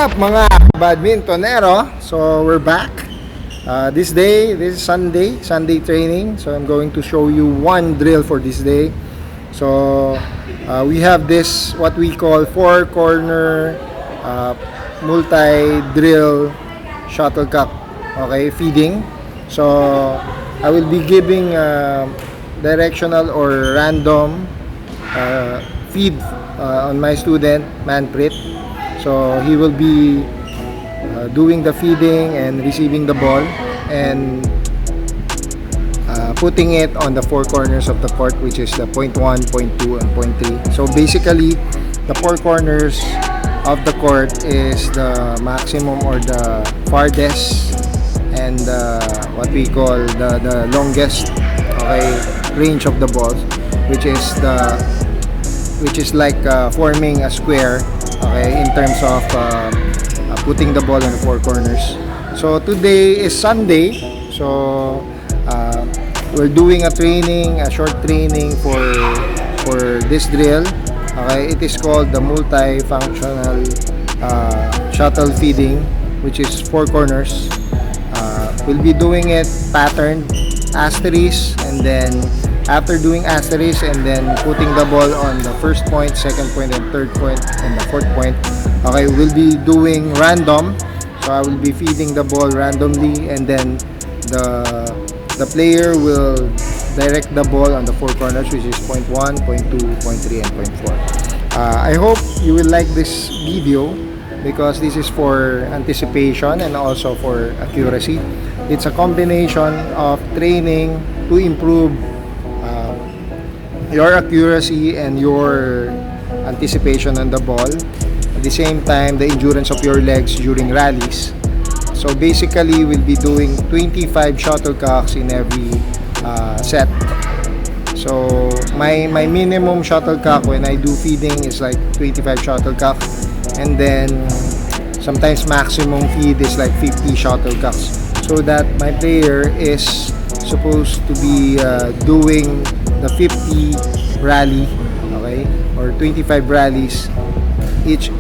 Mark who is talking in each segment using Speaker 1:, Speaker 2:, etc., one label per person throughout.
Speaker 1: up mga badmintonero? So we're back. This is Sunday training. So I'm going to show you one drill for this day. So we have this what we call four corner multi-drill shuttlecock. Okay, feeding. So I will be giving directional or random feed on my student Manpreet. So he will be doing the feeding and receiving the ball and putting it on the four corners of the court, which is the point 1, point 2, and point 3. So basically, the four corners of the court is the maximum or the farthest and what we call the longest range of the balls, which is like forming a square in terms of putting the ball in the four corners. So today is Sunday, so we're doing a short training for this drill. It is called the multi-functional shuttle feeding, which is four corners. We'll be doing it patterned asterisk, and then after doing asterisk and then putting the ball on the first point, second point, and third point, and the fourth point, we'll be doing random. So I will be feeding the ball randomly, and then the player will direct the ball on the four corners, which is point 1, point 2, point 3, and point 4. I hope you will like this video because this is for anticipation and also for accuracy. It's a combination of training to improve your accuracy and your anticipation on the ball. At the same time, the endurance of your legs during rallies. So basically, we'll be doing 25 shuttlecocks in every set. So my minimum shuttlecock when I do feeding is like 25 shuttlecock, and then sometimes maximum feed is like 50 shuttlecocks. So that my player is supposed to be doing the 50 rally, or 25 rallies each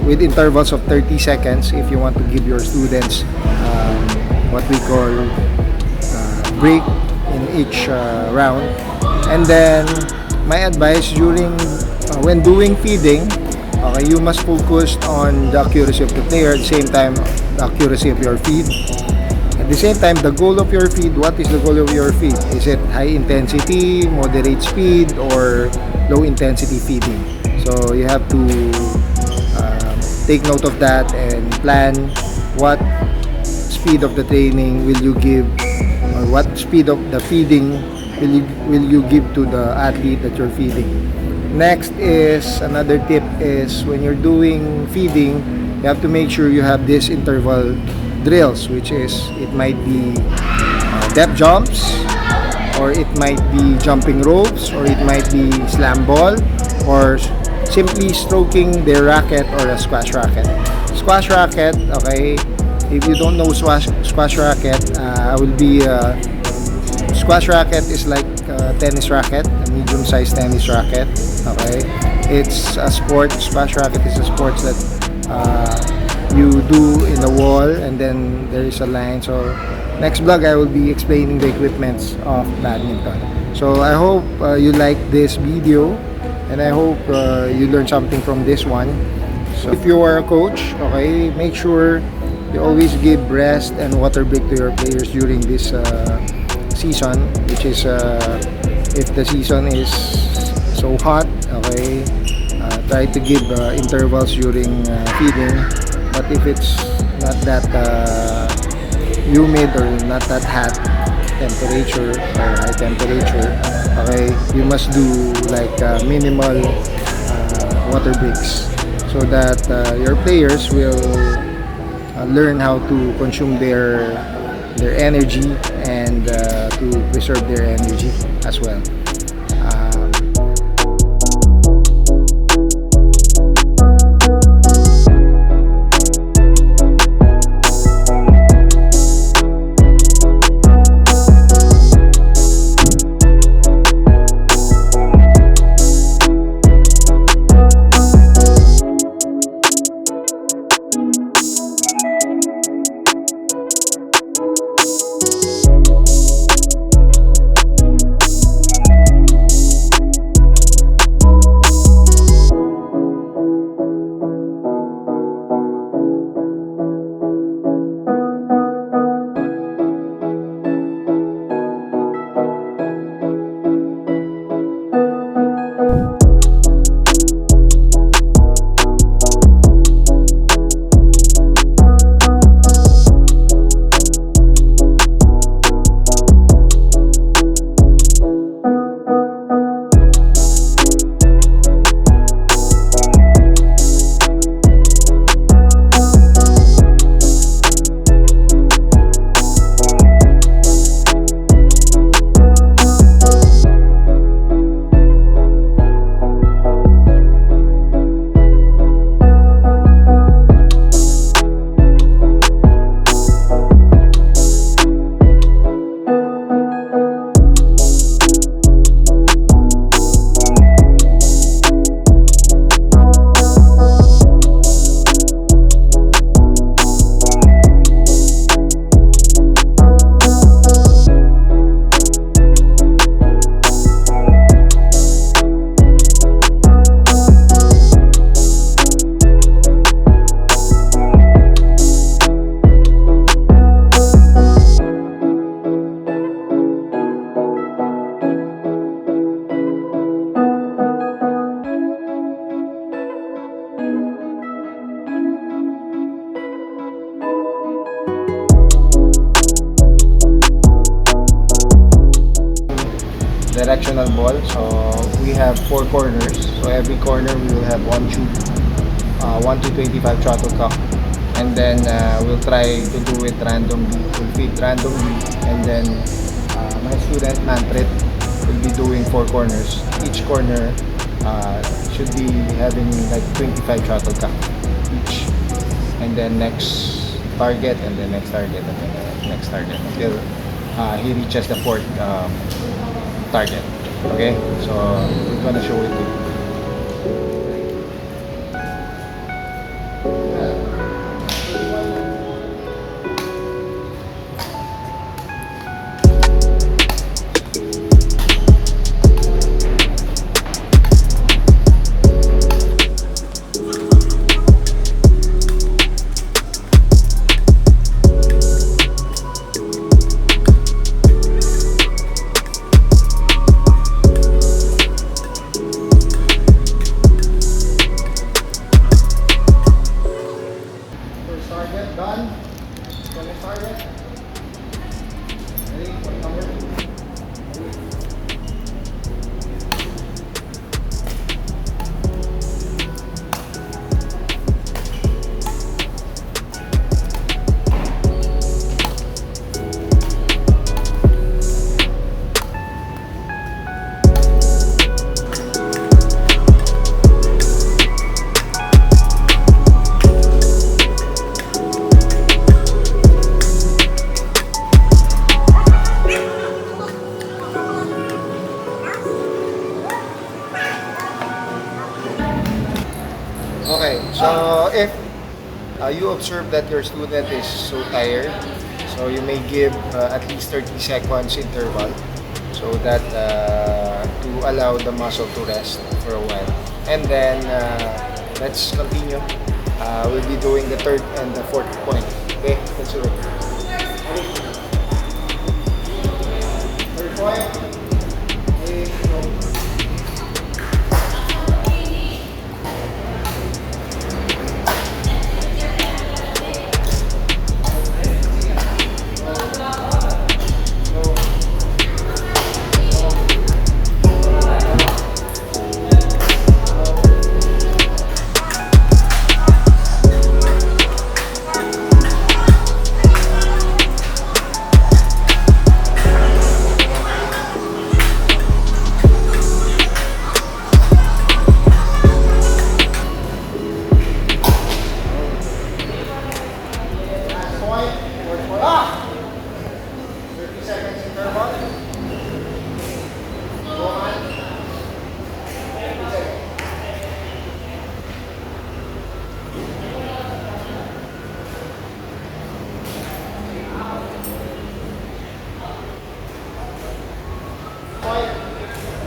Speaker 1: with intervals of 30 seconds if you want to give your students what we call break in each round. And then my advice when doing feeding, you must focus on the accuracy of the player, at the same time the accuracy of your feed. At the same time, the goal of your feed, what is the goal of your feed? Is it high intensity, moderate speed, or low intensity feeding? So you have to take note of that and plan what speed of the training will you give, or what speed of the feeding will you give to the athlete that you're feeding. Next is another tip is when you're doing feeding, you have to make sure you have this interval drills, which is it might be depth jumps, or it might be jumping ropes, or it might be slam ball, or simply stroking their racket or a squash racket. Squash racket, if you don't know squash racket, squash racket is like a tennis racket, a medium-sized tennis racket. It's a sport. Squash racket is a sport that you do in the wall, and then there is a line. So next vlog I will be explaining the equipments of badminton. So I hope you like this video, and I hope you learned something from this one. So if you are a coach, make sure you always give rest and water break to your players during this season, which is if the season is so hot, try to give intervals during feeding. But if it's not that humid or not that hot temperature or high temperature, you must do like minimal water breaks, so that your players will learn how to consume their energy and to preserve their energy as well. directional ball. So we have 4 corners. So every corner we will have one tube, 1 to 25 shuttlecock, and then we'll try to do it randomly. We'll feed randomly, and then my student Manfred will be doing 4 corners. Each corner should be having like 25 shuttlecock each, and then next target, and then next target, and then next target until he reaches the 4th target. Okay, so we're gonna show it to you. Target done. Next target. Ready for number 2. Okay, so if you observe that your student is so tired, so you may give at least 30 seconds interval, so that to allow the muscle to rest for a while. And then let's continue. We'll be doing the 3rd and the 4th point. Okay, let's do it. Ready? 3rd point.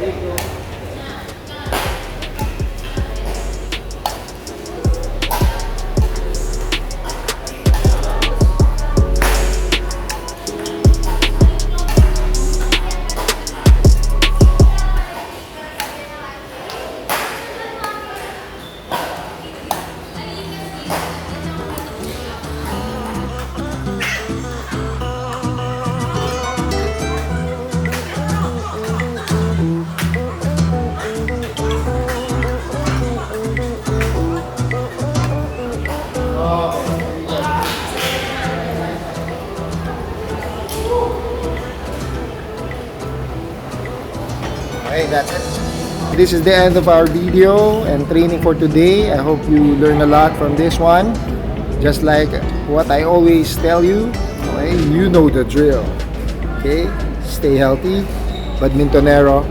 Speaker 1: Okay, go. Okay, that's it. This is the end of our video and training for today. I hope you learn a lot from this one. Just like what I always tell you, okay, you know the drill. Okay, stay healthy, badmintonero.